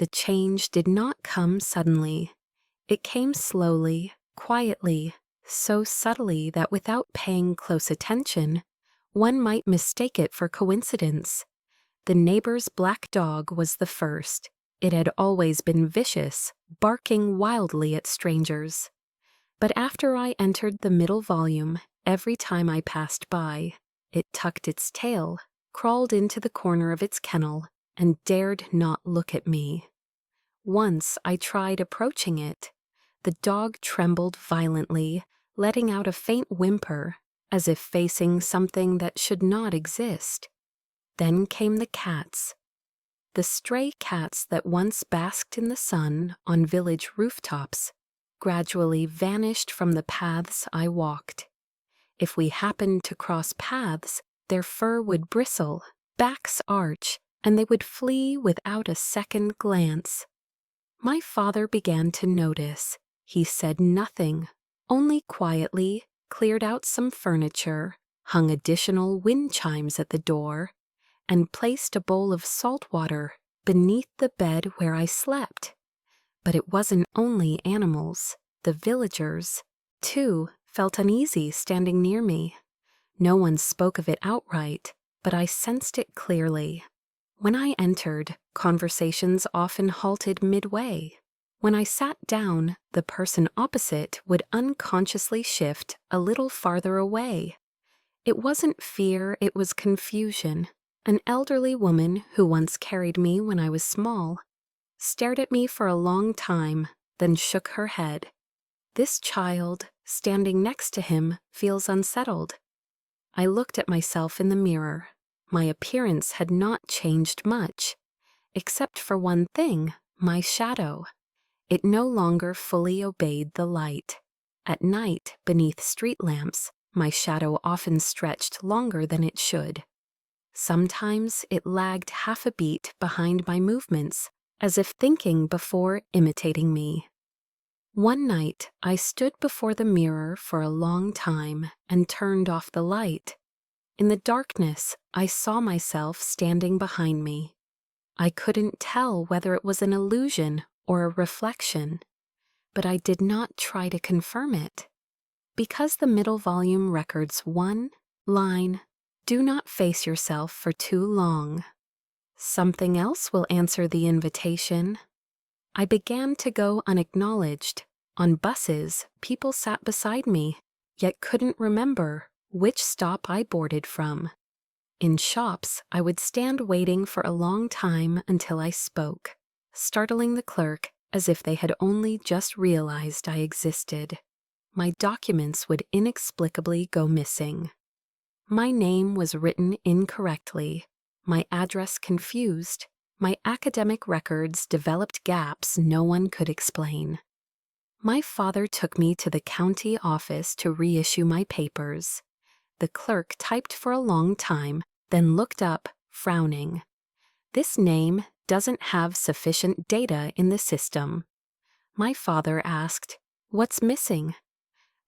The change did not come suddenly. It came slowly, quietly, so subtly that without paying close attention, one might mistake it for coincidence. The neighbor's black dog was the first. It had always been vicious, barking wildly at strangers. But after I entered the middle volume, every time I passed by, it tucked its tail, crawled into the corner of its kennel, and dared not look at me. Once I tried approaching it. The dog trembled violently, letting out a faint whimper, as if facing something that should not exist. Then came the cats. The stray cats that once basked in the sun on village rooftops gradually vanished from the paths I walked. If we happened to cross paths, their fur would bristle, backs arch, and they would flee without a second glance. My father began to notice. He said nothing, only quietly cleared out some furniture, hung additional wind chimes at the door, and placed a bowl of salt water beneath the bed where I slept. But it wasn't only animals. The villagers, too, felt uneasy standing near me. No one spoke of it outright, but I sensed it clearly. When I entered, conversations often halted midway. When I sat down, the person opposite would unconsciously shift a little farther away. It wasn't fear, it was confusion. An elderly woman who once carried me when I was small stared at me for a long time, then shook her head. This child, standing next to him, feels unsettled. I looked at myself in the mirror. My appearance had not changed much, except for one thing, my shadow. It no longer fully obeyed the light. At night, beneath street lamps, my shadow often stretched longer than it should. Sometimes it lagged half a beat behind my movements, as if thinking before imitating me. One night, I stood before the mirror for a long time and turned off the light. In the darkness, I saw myself standing behind me. I couldn't tell whether it was an illusion or a reflection, but I did not try to confirm it. Because the middle volume records one line, "Do not face yourself for too long." Something else will answer the invitation. I began to go unacknowledged. On buses, people sat beside me, yet couldn't remember which stop I boarded from. In shops, I would stand waiting for a long time until I spoke, startling the clerk as if they had only just realized I existed. My documents would inexplicably go missing. My name was written incorrectly, my address confused, my academic records developed gaps no one could explain. My father took me to the county office to reissue my papers. The clerk typed for a long time, then looked up, frowning. "This name doesn't have sufficient data in the system." My father asked, "What's missing?"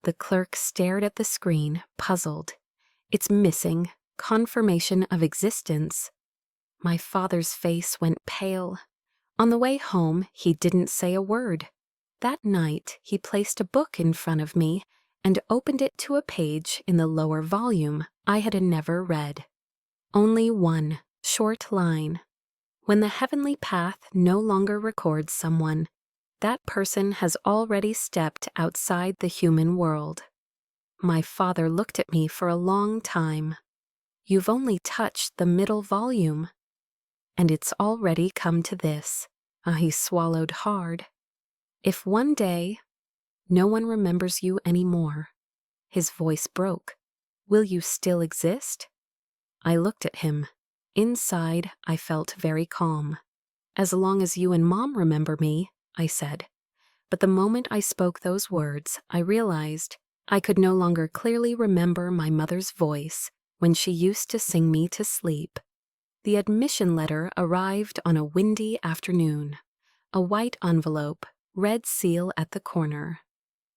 The clerk stared at the screen, puzzled. "It's missing confirmation of existence." My father's face went pale. On the way home, he didn't say a word. That night, he placed a book in front of me and opened it to a page in the lower volume I had never read. Only one short line. When the heavenly path no longer records someone, that person has already stepped outside the human world. My father looked at me for a long time. "You've only touched the middle volume. And it's already come to this." He swallowed hard. "If one day no one remembers you anymore," his voice broke, "will you still exist?" I looked at him. Inside, I felt very calm. "As long as you and Mom remember me," I said. But the moment I spoke those words, I realized I could no longer clearly remember my mother's voice when she used to sing me to sleep. The admission letter arrived on a windy afternoon. A white envelope, red seal at the corner.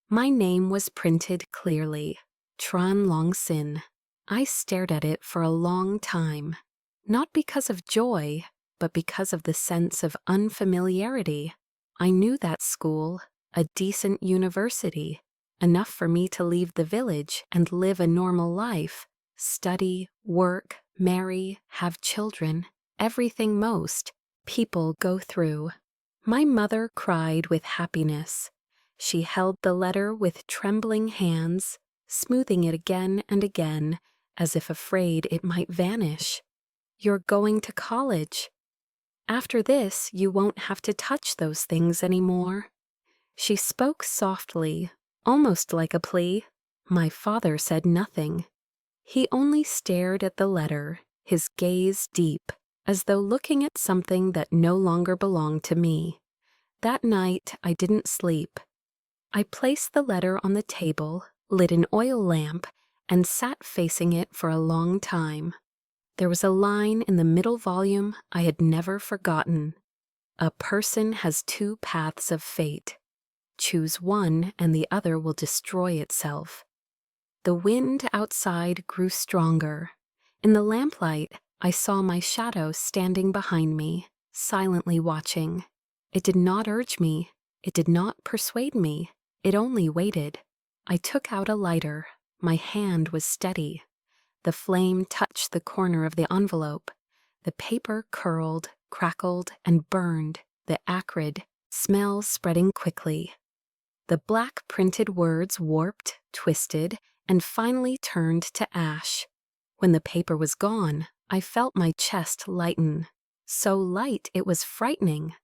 My name was printed clearly, Tran Long Sin. I stared at it for a long time, not because of joy, but because of the sense of unfamiliarity. I knew that school, a decent university, enough for me to leave the village and live a normal life, study, work, marry, have children, everything most people go through. My mother cried with happiness. She held the letter with trembling hands, smoothing it again and again, as if afraid it might vanish. "You're going to college. After this, you won't have to touch those things anymore." She spoke softly, almost like a plea. My father said nothing. He only stared at the letter, his gaze deep, as though looking at something that no longer belonged to me. That night, I didn't sleep. I placed the letter on the table, lit an oil lamp, and sat facing it for a long time. There was a line in the middle volume I had never forgotten. "A person has two paths of fate. Choose one and the other will destroy itself." The wind outside grew stronger. In the lamplight, I saw my shadow standing behind me, silently watching. It did not urge me. It did not persuade me. It only waited. I took out a lighter. My hand was steady. The flame touched the corner of the envelope. The paper curled, crackled, and burned, the acrid smell spreading quickly. The black printed words warped, twisted, and finally turned to ash. When the paper was gone, I felt my chest lighten. So light it was frightening,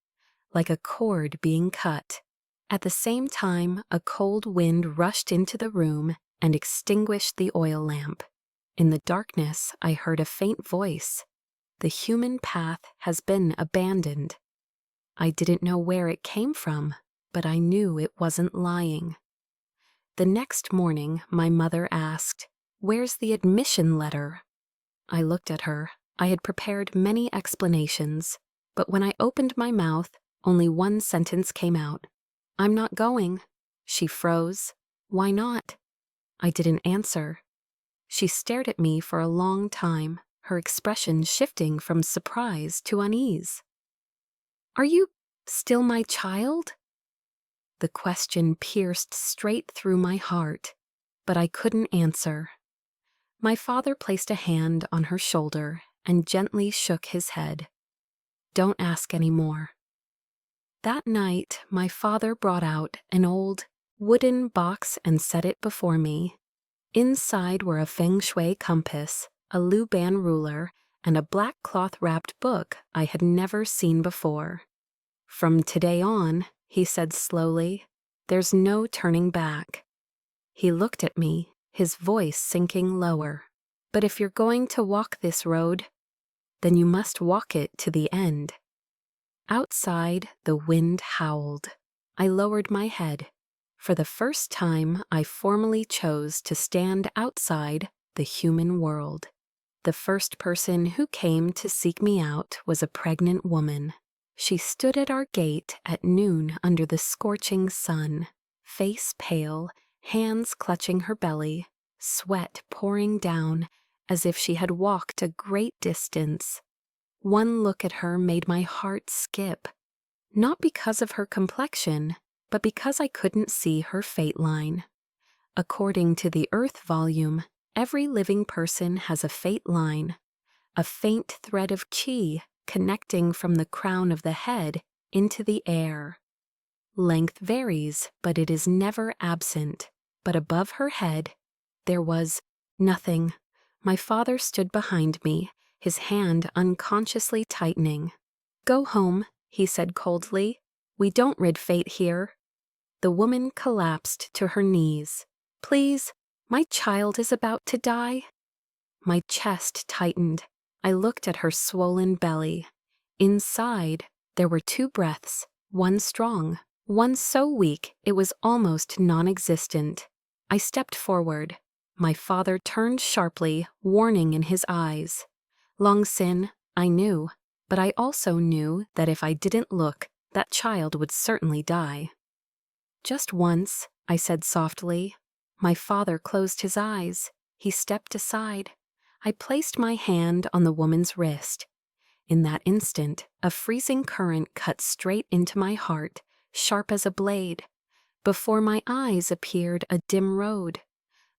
like a cord being cut. At the same time, a cold wind rushed into the room and extinguished the oil lamp. In the darkness, I heard a faint voice. "The human path has been abandoned." I didn't know where it came from, but I knew it wasn't lying. The next morning, my mother asked, "Where's the admission letter?" I looked at her. I had prepared many explanations, but when I opened my mouth, only one sentence came out. "I'm not going." She froze. "Why not?" I didn't answer. She stared at me for a long time, her expression shifting from surprise to unease. "Are you still my child?" The question pierced straight through my heart, but I couldn't answer. My father placed a hand on her shoulder and gently shook his head. "Don't ask any more." That night, my father brought out an old wooden box and set it before me. Inside were a feng shui compass, a Luban ruler, and a black cloth-wrapped book I had never seen before. "From today on," he said slowly, "there's no turning back." He looked at me, his voice sinking lower. "But if you're going to walk this road, then you must walk it to the end." Outside, the wind howled. I lowered my head. For the first time, I formally chose to stand outside the human world. The first person who came to seek me out was a pregnant woman. She stood at our gate at noon under the scorching sun, face pale, hands clutching her belly, sweat pouring down as if she had walked a great distance. One look at her made my heart skip, not because of her complexion, but because I couldn't see her fate line. According to the Earth volume, every living person has a fate line, a faint thread of qi connecting from the crown of the head into the air. Length varies, but it is never absent. But above her head, there was nothing. My father stood behind me, his hand unconsciously tightening. "Go home," he said coldly. "We don't rid fate here." The woman collapsed to her knees. "Please, my child is about to die." My chest tightened. I looked at her swollen belly. Inside, there were two breaths, one strong, one so weak it was almost non-existent. I stepped forward. My father turned sharply, warning in his eyes. Long Sin, I knew, but I also knew that if I didn't look, that child would certainly die. "Just once," I said softly. My father closed his eyes. He stepped aside. I placed my hand on the woman's wrist. In that instant, a freezing current cut straight into my heart, sharp as a blade. Before my eyes appeared a dim road.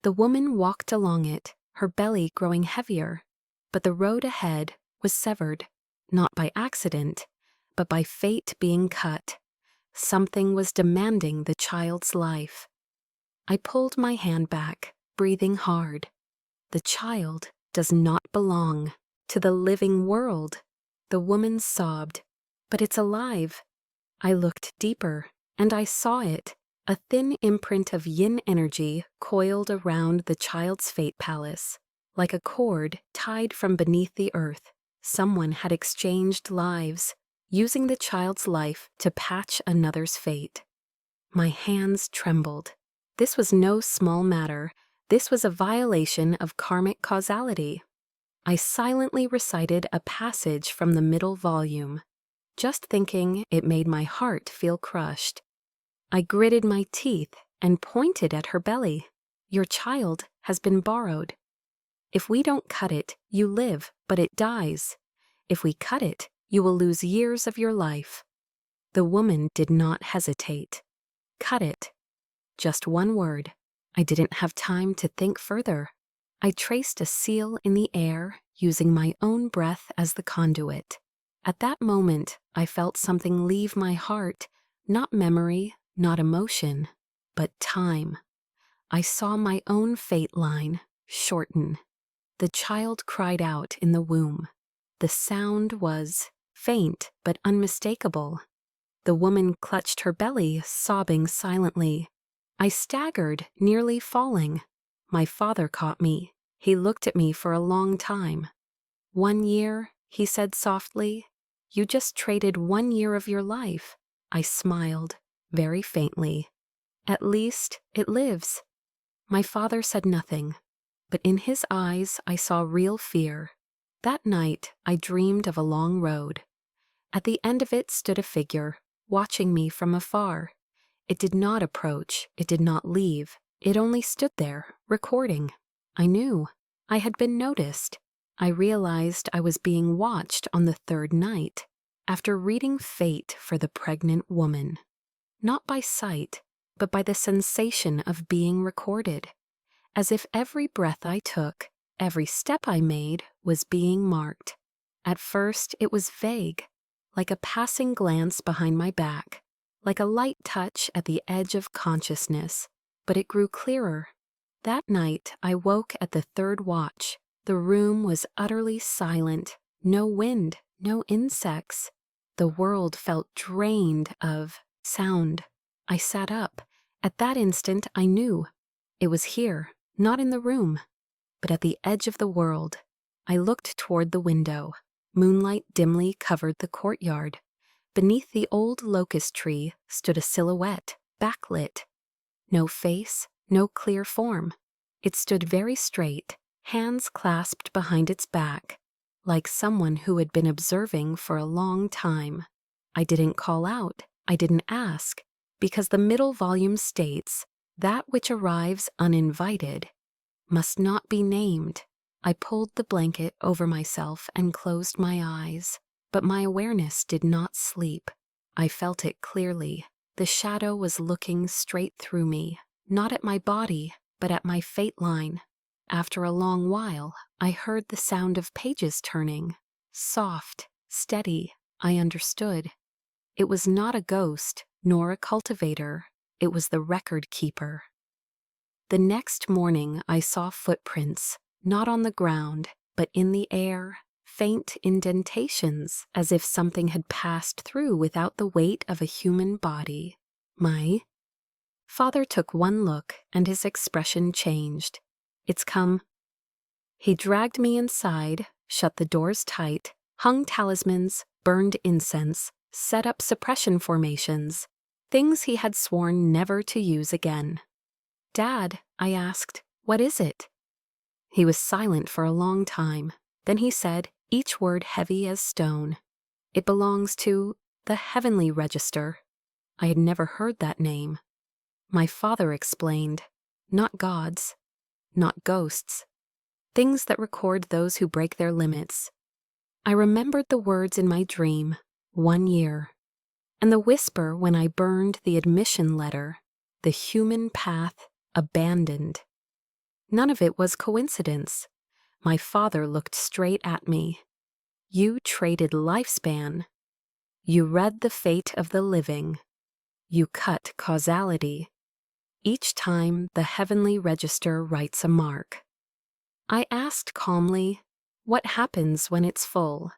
The woman walked along it, her belly growing heavier. But the road ahead was severed, not by accident, but by fate being cut. Something was demanding the child's life. I pulled my hand back, breathing hard. The child does not belong to the living world. The woman sobbed. But it's alive. I looked deeper, and I saw it, a thin imprint of yin energy coiled around the child's fate palace. Like a cord tied from beneath the earth, someone had exchanged lives, using the child's life to patch another's fate. My hands trembled. This was no small matter. This was a violation of karmic causality. I silently recited a passage from the middle volume. Just thinking, it made my heart feel crushed. I gritted my teeth and pointed at her belly. Your child has been borrowed. If we don't cut it, you live, but it dies. If we cut it, you will lose years of your life. The woman did not hesitate. Cut it. Just one word. I didn't have time to think further. I traced a seal in the air, using my own breath as the conduit. At that moment, I felt something leave my heart, not memory, not emotion, but time. I saw my own fate line shorten. The child cried out in the womb. The sound was faint but unmistakable. The woman clutched her belly, sobbing silently. I staggered, nearly falling. My father caught me. He looked at me for a long time. 1 year, he said softly. You just traded 1 year of your life. I smiled, very faintly. At least, it lives. My father said nothing, but in his eyes I saw real fear. That night, I dreamed of a long road. At the end of it stood a figure, watching me from afar. It did not approach, it did not leave, it only stood there, recording. I knew. I had been noticed. I realized I was being watched on the 3rd night, after reading fate for the pregnant woman. Not by sight, but by the sensation of being recorded. As if every breath I took, every step I made was being marked. At first it was vague, like a passing glance behind my back, like a light touch at the edge of consciousness, but it grew clearer. That night I woke at the 3rd watch. The room was utterly silent, no wind, no insects. The world felt drained of sound. I sat up. At that instant I knew. It was here, not in the room, but at the edge of the world. I looked toward the window. Moonlight dimly covered the courtyard. Beneath the old locust tree stood a silhouette, backlit. No face, no clear form. It stood very straight, hands clasped behind its back, like someone who had been observing for a long time. I didn't call out, I didn't ask, because the middle volume states, that which arrives uninvited must not be named. I pulled the blanket over myself and closed my eyes, but my awareness did not sleep. I felt it clearly. The shadow was looking straight through me, not at my body, but at my fate line. After a long while, I heard the sound of pages turning. Soft, steady, I understood. It was not a ghost, nor a cultivator. It was the record keeper. The next morning I saw footprints, not on the ground, but in the air, faint indentations, as if something had passed through without the weight of a human body. My father took one look, and his expression changed. It's come. He dragged me inside, shut the doors tight, hung talismans, burned incense, set up suppression formations, things he had sworn never to use again. Dad, I asked, what is it? He was silent for a long time. Then he said, each word heavy as stone, it belongs to the heavenly register. I had never heard that name. My father explained, not gods, not ghosts, things that record those who break their limits. I remembered the words in my dream, 1 year, and the whisper when I burned the admission letter, the human path abandoned. None of it was coincidence. My father looked straight at me. You traded lifespan. You read the fate of the living. You cut causality. Each time the heavenly register writes a mark. I asked calmly, what happens when it's full?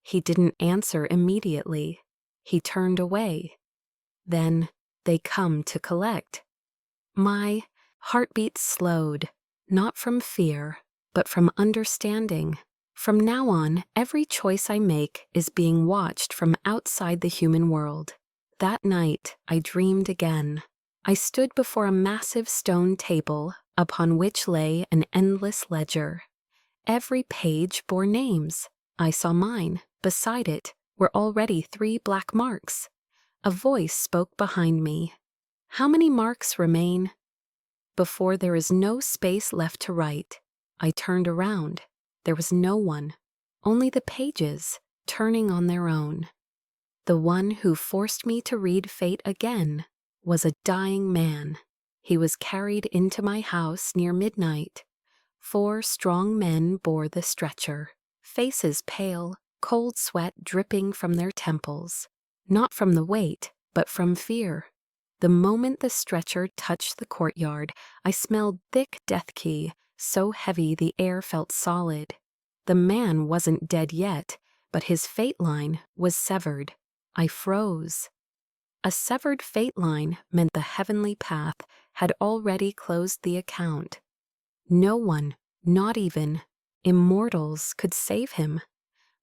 He didn't answer immediately. He turned away. Then they come to collect. My heartbeat slowed, not from fear, but from understanding. From now on, every choice I make is being watched from outside the human world. That night, I dreamed again. I stood before a massive stone table upon which lay an endless ledger. Every page bore names. I saw mine. Beside it were already 3 black marks. A voice spoke behind me. How many marks remain? Before there is no space left to write, I turned around. There was no one, only the pages, turning on their own. The one who forced me to read fate again was a dying man. He was carried into my house near midnight. 4 strong men bore the stretcher, faces pale, cold sweat dripping from their temples, not from the weight, but from fear. The moment the stretcher touched the courtyard, I smelled thick death key, so heavy the air felt solid. The man wasn't dead yet, but his fate line was severed. I froze. A severed fate line meant the heavenly path had already closed the account. No one, not even immortals, could save him.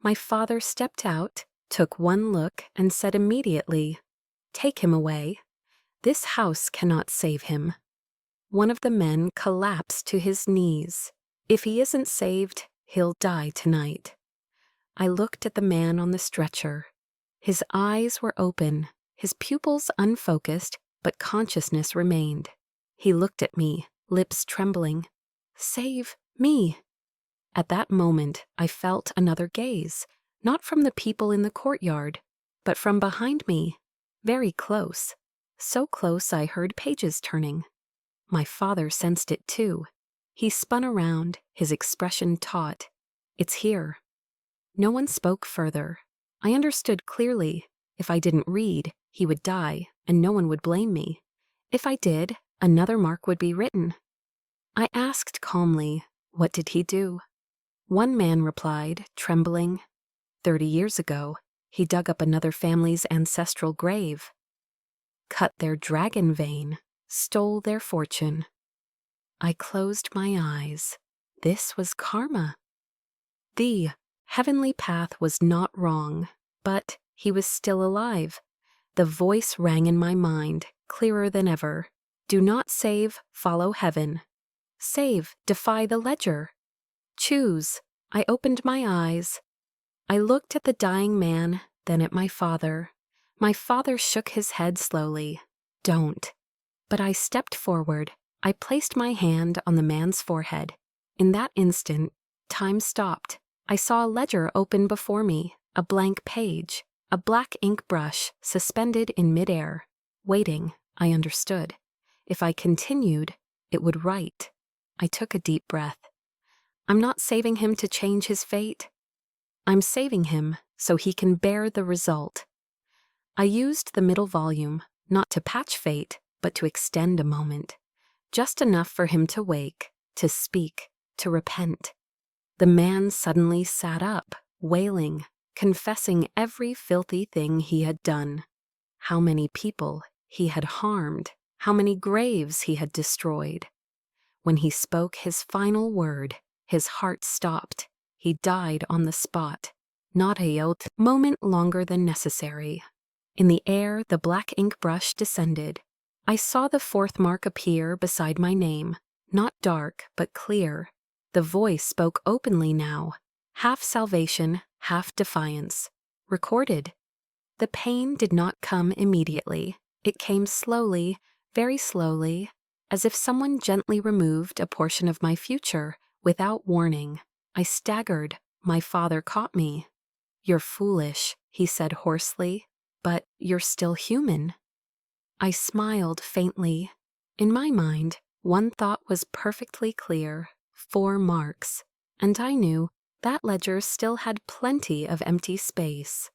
My father stepped out, took one look, and said immediately, "Take him away. This house cannot save him." One of the men collapsed to his knees. If he isn't saved, he'll die tonight. I looked at the man on the stretcher. His eyes were open, his pupils unfocused, but consciousness remained. He looked at me, lips trembling. "Save me." At that moment, I felt another gaze, not from the people in the courtyard, but from behind me, very close. So close I heard pages turning. My father sensed it too. He spun around, his expression taut. "It's here." No one spoke further. I understood clearly. If I didn't read, he would die, and no one would blame me. If I did, another mark would be written. I asked calmly, what did he do? One man replied, trembling, 30 years ago, he dug up another family's ancestral grave, cut their dragon vein, stole their fortune. I closed my eyes. This was karma. The heavenly path was not wrong, but he was still alive. The voice rang in my mind, clearer than ever. Do not save, follow heaven. Save, defy the ledger. Choose. I opened my eyes. I looked at the dying man, then at my father. My father shook his head slowly. Don't. But I stepped forward. I placed my hand on the man's forehead. In that instant, time stopped. I saw a ledger open before me, a blank page, a black ink brush suspended in midair. Waiting, I understood. If I continued, it would write. I took a deep breath. I'm not saving him to change his fate. I'm saving him so he can bear the result. I used the middle volume, not to patch fate, but to extend a moment. Just enough for him to wake, to speak, to repent. The man suddenly sat up, wailing, confessing every filthy thing he had done. How many people he had harmed, how many graves he had destroyed. When he spoke his final word, his heart stopped. He died on the spot, not a moment longer than necessary. In the air, the black ink brush descended. I saw the 4th mark appear beside my name, not dark, but clear. The voice spoke openly now, half salvation, half defiance. Recorded. The pain did not come immediately. It came slowly, very slowly, as if someone gently removed a portion of my future without warning. I staggered. My father caught me. "You're foolish," he said hoarsely, "but you're still human." I smiled faintly. In my mind, one thought was perfectly clear: 4 marks. And I knew that ledger still had plenty of empty space.